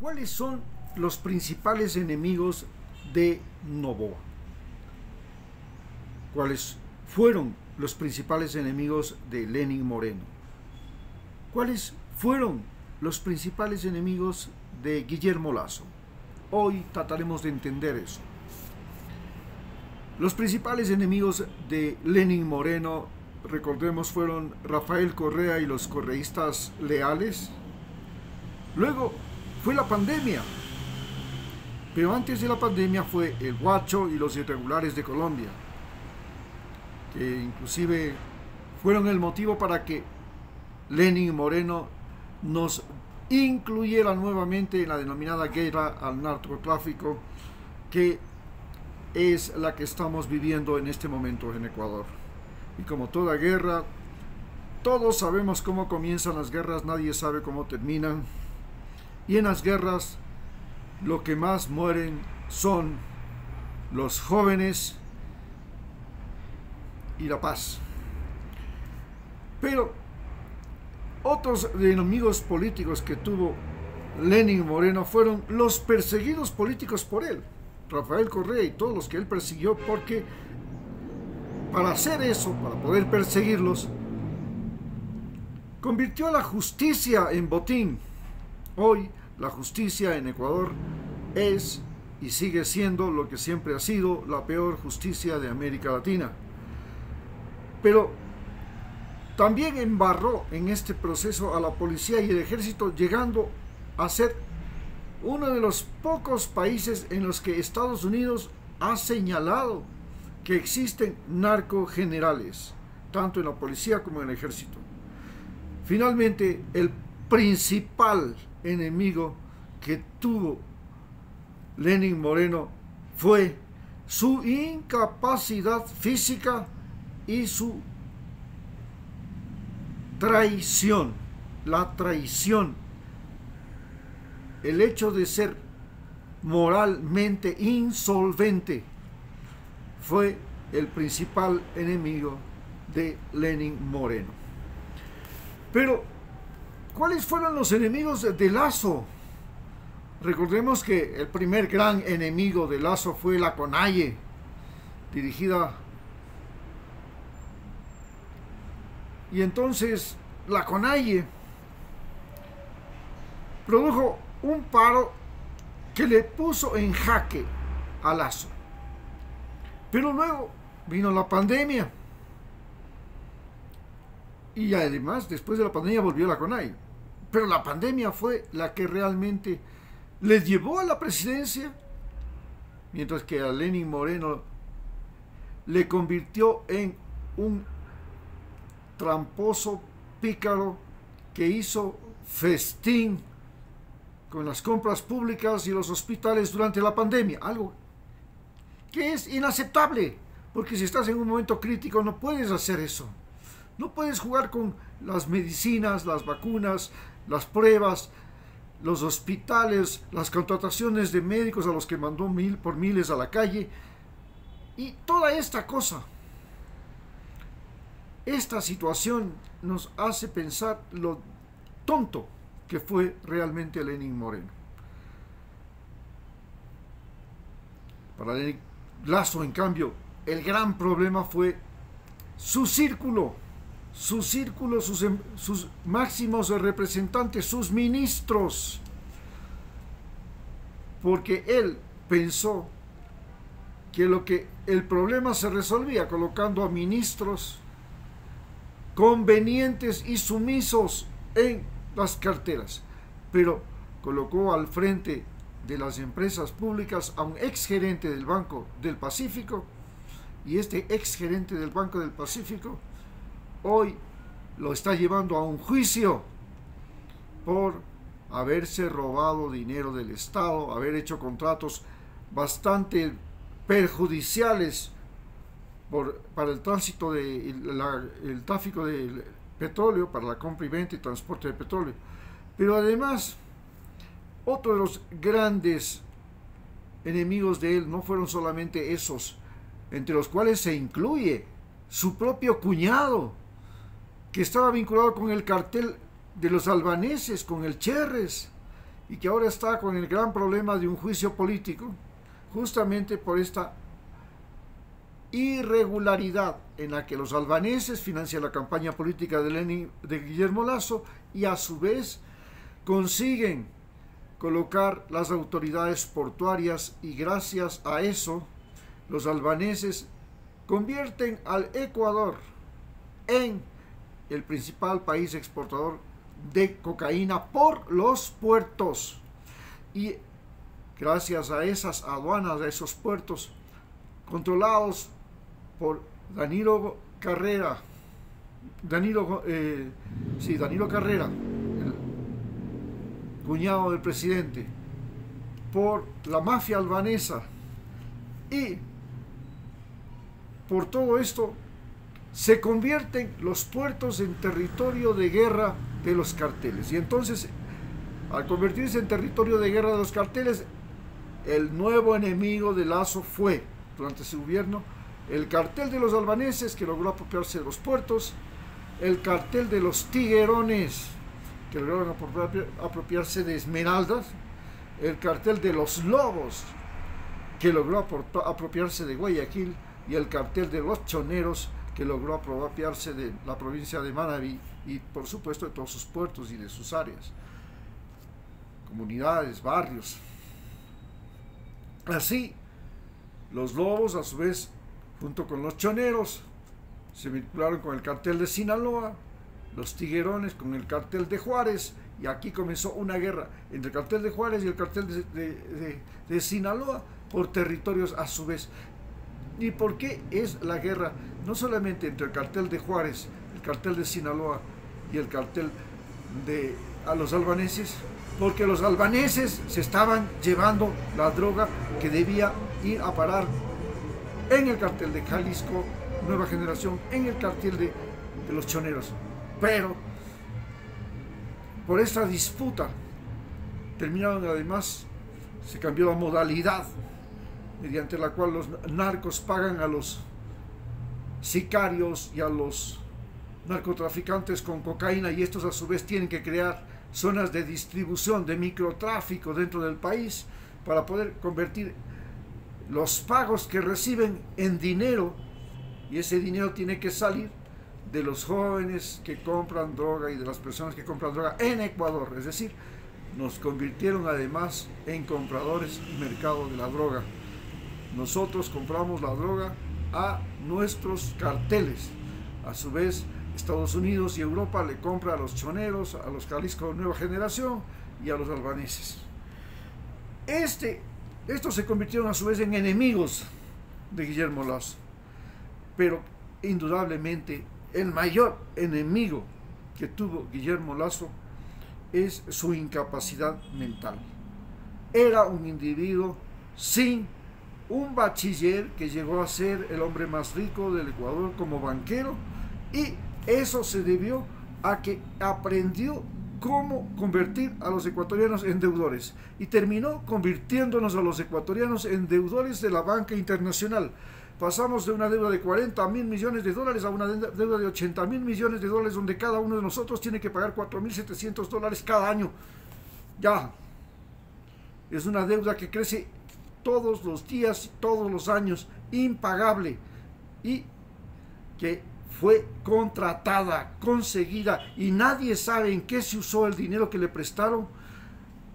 ¿Cuáles son los principales enemigos de Noboa? ¿Cuáles fueron los principales enemigos de Lenin Moreno? ¿Cuáles fueron los principales enemigos de Guillermo Lasso? Hoy trataremos de entender eso. Los principales enemigos de Lenin Moreno, recordemos, fueron Rafael Correa y los correístas leales. Luego fue la pandemia, pero antes de la pandemia fue el Guacho y los irregulares de Colombia, que inclusive fueron el motivo para que Lenin Moreno nos incluyera nuevamente en la denominada guerra al narcotráfico, que es la que estamos viviendo en este momento en Ecuador. Y como toda guerra, todos sabemos cómo comienzan las guerras, nadie sabe cómo terminan. Y en las guerras lo que más mueren son los jóvenes y la paz. Pero otros enemigos políticos que tuvo Lenin Moreno fueron los perseguidos políticos por él, Rafael Correa y todos los que él persiguió, porque para hacer eso, para poder perseguirlos, convirtió a la justicia en botín. Hoy la justicia en Ecuador es y sigue siendo lo que siempre ha sido la peor justicia de América Latina. Pero también embarró en este proceso a la policía y el ejército, llegando a ser uno de los pocos países en los que Estados Unidos ha señalado que existen narcogenerales, tanto en la policía como en el ejército. Finalmente, el principal enemigo que tuvo Lenin Moreno fue su incapacidad física y su traición, la traición, el hecho de ser moralmente insolvente fue el principal enemigo de Lenin Moreno. Pero ¿cuáles fueron los enemigos de Lasso? Recordemos que el primer gran enemigo de Lasso fue la CONAIE, dirigida. Y entonces la CONAIE produjo un paro que le puso en jaque a Lasso. Pero luego vino la pandemia. Y además, después de la pandemia volvió la CONAIE. Pero la pandemia fue la que realmente le llevó a la presidencia, mientras que a Lenin Moreno le convirtió en un tramposo pícaro que hizo festín con las compras públicas y los hospitales durante la pandemia, algo que es inaceptable, porque si estás en un momento crítico no puedes hacer eso. No puedes jugar con las medicinas, las vacunas, las pruebas, los hospitales, las contrataciones de médicos a los que mandó por miles a la calle y toda esta cosa. Esta situación nos hace pensar lo tonto que fue realmente Lenin Moreno. Para Lenin Lasso, en cambio, el gran problema fue su círculo, sus máximos representantes, sus ministros, porque él pensó que el problema se resolvía colocando a ministros convenientes y sumisos en las carteras, pero colocó al frente de las empresas públicas a un exgerente del Banco del Pacífico, y este exgerente del Banco del Pacífico hoy lo está llevando a un juicio por haberse robado dinero del Estado, haber hecho contratos bastante perjudiciales para el tránsito el tráfico de petróleo, para la compra y venta y transporte de petróleo. Pero además, otro de los grandes enemigos de él no fueron solamente esos, entre los cuales se incluye su propio cuñado, que estaba vinculado con el cartel de los albaneses, con el Cherres, y que ahora está con el gran problema de un juicio político, justamente por esta irregularidad en la que los albaneses financian la campaña política de Guillermo Lasso y a su vez consiguen colocar las autoridades portuarias, y gracias a eso los albaneses convierten al Ecuador en el principal país exportador de cocaína por los puertos, y gracias a esas aduanas, a esos puertos controlados por Danilo Carrera, Danilo Carrera, el cuñado del presidente, por la mafia albanesa, y por todo esto se convierten los puertos en territorio de guerra de los carteles. Y entonces, al convertirse en territorio de guerra de los carteles, el nuevo enemigo de Lasso fue, durante su gobierno, el cartel de los albaneses, que logró apropiarse de los puertos, el cartel de los tiguerones, que lograron apropiarse de Esmeraldas, el cartel de los lobos, que logró apropiarse de Guayaquil, y el cartel de los choneros, que logró apropiarse de la provincia de Manabí y por supuesto de todos sus puertos y de sus áreas, comunidades, barrios. Así, los lobos, a su vez, junto con los choneros, se vincularon con el cartel de Sinaloa, los tiguerones con el cartel de Juárez, y aquí comenzó una guerra entre el cartel de Juárez y el cartel de Sinaloa por territorios a su vez. ¿Y por qué es la guerra? No solamente entre el cartel de Juárez, el cartel de Sinaloa y el cartel de los albaneses, porque los albaneses se estaban llevando la droga que debía ir a parar en el cartel de Jalisco Nueva Generación, en el cartel de los choneros. Pero por esta disputa terminaron, además, se cambió la modalidad mediante la cual los narcos pagan a los sicarios y a los narcotraficantes con cocaína, y estos a su vez tienen que crear zonas de distribución, de microtráfico dentro del país para poder convertir los pagos que reciben en dinero, y ese dinero tiene que salir de los jóvenes que compran droga y de las personas que compran droga en Ecuador. Es decir, nos convirtieron además en compradores y mercado de la droga. Nosotros compramos la droga a nuestros carteles. A su vez, Estados Unidos y Europa le compra a los choneros, a los Jalisco Nueva Generación y a los albaneses. Estos se convirtieron a su vez en enemigos de Guillermo Lasso, pero indudablemente el mayor enemigo que tuvo Guillermo Lasso es su incapacidad mental. Era un individuo sin un bachiller que llegó a ser el hombre más rico del Ecuador como banquero, y eso se debió a que aprendió cómo convertir a los ecuatorianos en deudores, y terminó convirtiéndonos a los ecuatorianos en deudores de la banca internacional. Pasamos de una deuda de 40.000 millones de dólares a una deuda de 80.000 millones de dólares, donde cada uno de nosotros tiene que pagar 4.700 dólares cada año. Ya, es una deuda que crece todos los días, todos los años, impagable, y que fue contratada, conseguida, y nadie sabe en qué se usó el dinero que le prestaron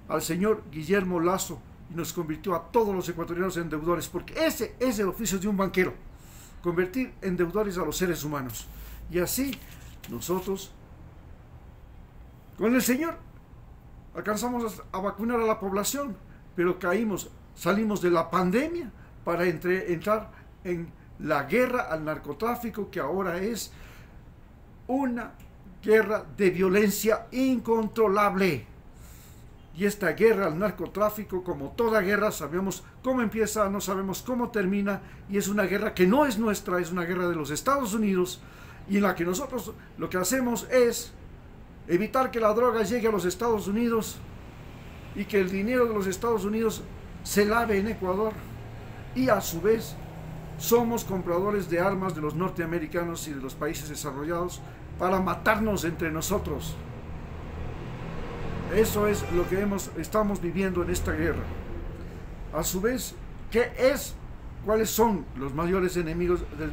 al señor Guillermo Lasso, y nos convirtió a todos los ecuatorianos en deudores, porque ese es el oficio de un banquero, convertir en deudores a los seres humanos. Y así nosotros, con el señor, alcanzamos a vacunar a la población, pero salimos de la pandemia para entrar en la guerra al narcotráfico, que ahora es una guerra de violencia incontrolable. Y esta guerra al narcotráfico, como toda guerra, sabemos cómo empieza, no sabemos cómo termina, y es una guerra que no es nuestra, es una guerra de los Estados Unidos, y en la que nosotros lo que hacemos es evitar que la droga llegue a los Estados Unidos y que el dinero de los Estados Unidos se lave en Ecuador, y a su vez somos compradores de armas de los norteamericanos y de los países desarrollados para matarnos entre nosotros. Eso es lo que estamos viviendo en esta guerra. A su vez, ¿cuáles son los mayores enemigos del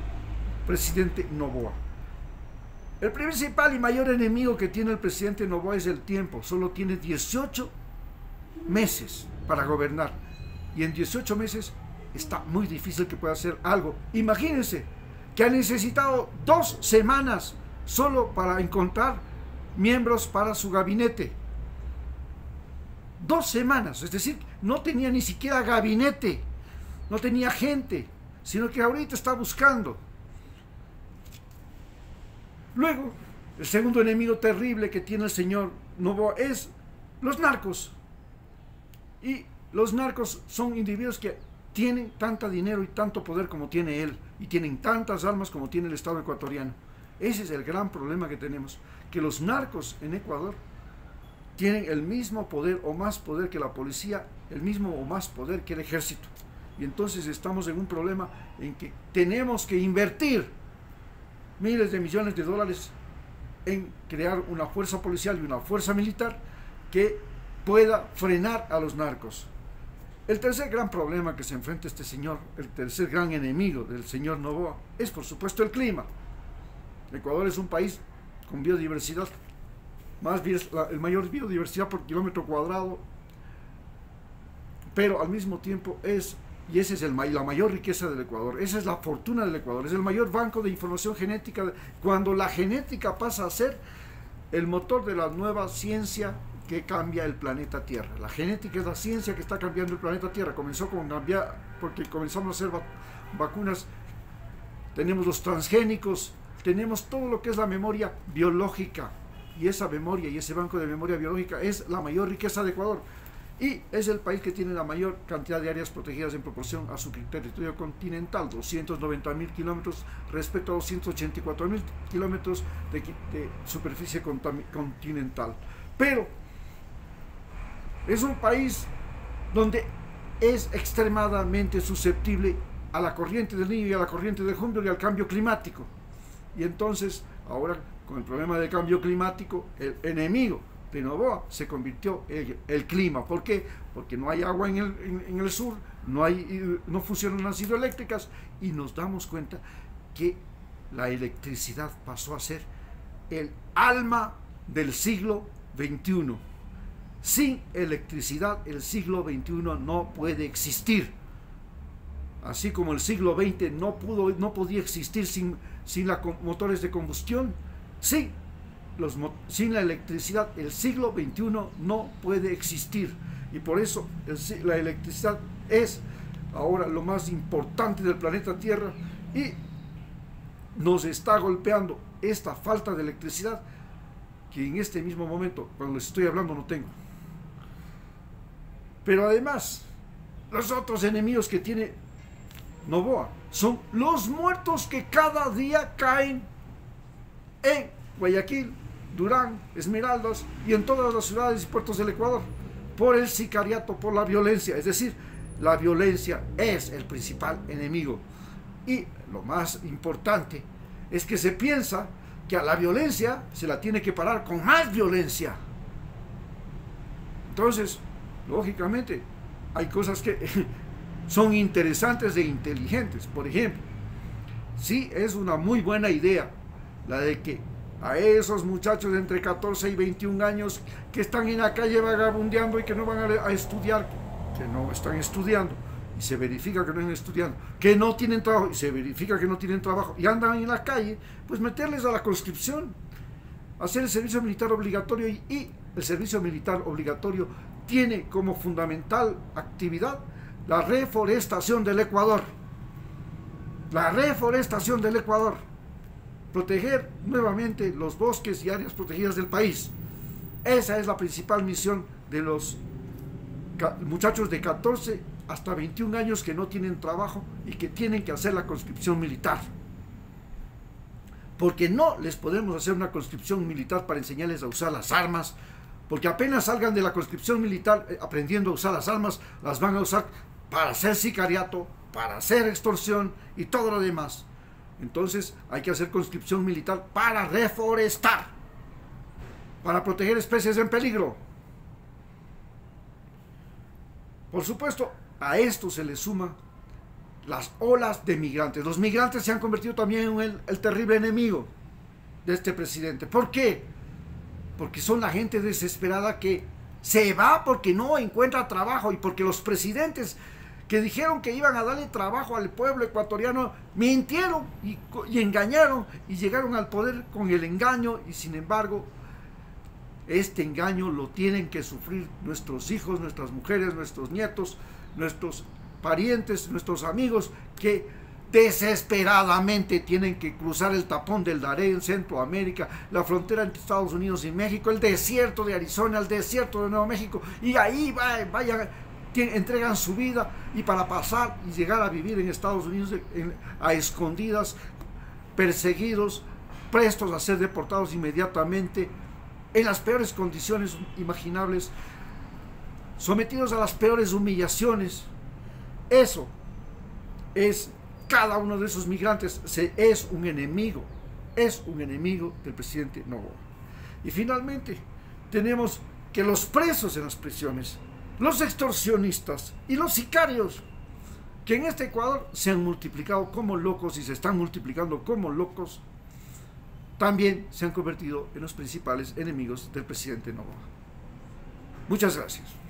presidente Noboa? El principal y mayor enemigo que tiene el presidente Noboa es el tiempo. Solo tiene 18 meses para gobernar. Y en 18 meses está muy difícil que pueda hacer algo. Imagínense que ha necesitado 2 semanas solo para encontrar miembros para su gabinete. 2 semanas, es decir, no tenía ni siquiera gabinete, no tenía gente, sino que ahorita está buscando. Luego, el segundo enemigo terrible que tiene el señor Noboa es los narcos. Y los narcos son individuos que tienen tanto dinero y tanto poder como tiene él, y tienen tantas armas como tiene el Estado ecuatoriano. Ese es el gran problema que tenemos, que los narcos en Ecuador tienen el mismo poder o más poder que la policía, el mismo o más poder que el ejército. Y entonces estamos en un problema en que tenemos que invertir miles de millones de dólares en crear una fuerza policial y una fuerza militar que pueda frenar a los narcos. El tercer gran problema que se enfrenta este señor, el tercer gran enemigo del señor Noboa, es por supuesto el clima. Ecuador es un país con biodiversidad, el mayor biodiversidad por kilómetro cuadrado, pero al mismo tiempo y esa es la mayor riqueza del Ecuador, esa es la fortuna del Ecuador, es el mayor banco de información genética, cuando la genética pasa a ser el motor de la nueva ciencia que cambia el planeta Tierra. La genética es la ciencia que está cambiando el planeta Tierra. Comenzó con cambiar, porque comenzamos a hacer vacunas, tenemos los transgénicos, tenemos todo lo que es la memoria biológica, y esa memoria y ese banco de memoria biológica es la mayor riqueza de Ecuador, y es el país que tiene la mayor cantidad de áreas protegidas en proporción a su territorio continental, 290.000 kilómetros respecto a 284.000 kilómetros de superficie continental. Pero es un país donde es extremadamente susceptible a la corriente del Niño y a la corriente de Humboldt y al cambio climático. Y entonces, ahora con el problema del cambio climático, el enemigo de Noboa se convirtió en el clima. ¿Por qué? Porque no hay agua en el sur, no funcionan las hidroeléctricas, y nos damos cuenta que la electricidad pasó a ser el alma del siglo XXI. Sin electricidad el siglo XXI no puede existir. Así como el siglo XX no podía existir sin motores de combustión, sin la electricidad el siglo XXI no puede existir. Y por eso la electricidad es ahora lo más importante del planeta Tierra, y nos está golpeando esta falta de electricidad que en este mismo momento, cuando les estoy hablando, no tengo. Pero además, los otros enemigos que tiene Noboa son los muertos que cada día caen en Guayaquil, Durán, Esmeraldas y en todas las ciudades y puertos del Ecuador, por el sicariato, por la violencia. Es decir, la violencia es el principal enemigo. Y lo más importante es que se piensa que a la violencia se la tiene que parar con más violencia. Entonces, lógicamente, hay cosas que son interesantes e inteligentes. Por ejemplo, sí es una muy buena idea la de que a esos muchachos de entre 14 y 21 años que están en la calle vagabundeando y que no van a estudiar, que no están estudiando, y se verifica que no están estudiando, que no tienen trabajo, y se verifica que no tienen trabajo, y andan en la calle, pues meterles a la conscripción, hacer el servicio militar obligatorio, y el servicio militar obligatorio tiene como fundamental actividad la reforestación del Ecuador. La reforestación del Ecuador. Proteger nuevamente los bosques y áreas protegidas del país. Esa es la principal misión de los muchachos de 14 hasta 21 años que no tienen trabajo y que tienen que hacer la conscripción militar. Porque no les podemos hacer una conscripción militar para enseñarles a usar las armas, porque apenas salgan de la conscripción militar aprendiendo a usar las armas, las van a usar para hacer sicariato, para hacer extorsión y todo lo demás. Entonces hay que hacer conscripción militar para reforestar, para proteger especies en peligro. Por supuesto, a esto se le suman las olas de migrantes. Los migrantes se han convertido también en el terrible enemigo de este presidente. ¿Por qué? Porque son la gente desesperada que se va porque no encuentra trabajo y porque los presidentes que dijeron que iban a darle trabajo al pueblo ecuatoriano mintieron y engañaron y llegaron al poder con el engaño, y sin embargo este engaño lo tienen que sufrir nuestros hijos, nuestras mujeres, nuestros nietos, nuestros parientes, nuestros amigos, que desesperadamente tienen que cruzar el tapón del Darién en Centroamérica, la frontera entre Estados Unidos y México, el desierto de Arizona, el desierto de Nuevo México, y ahí entregan su vida, y para pasar y llegar a vivir en Estados Unidos a escondidas, perseguidos, prestos a ser deportados inmediatamente, en las peores condiciones imaginables, sometidos a las peores humillaciones. Eso es, cada uno de esos migrantes es un enemigo del presidente Noboa. Y finalmente tenemos que los presos en las prisiones, los extorsionistas y los sicarios, que en este Ecuador se han multiplicado como locos y se están multiplicando como locos, también se han convertido en los principales enemigos del presidente Noboa. Muchas gracias.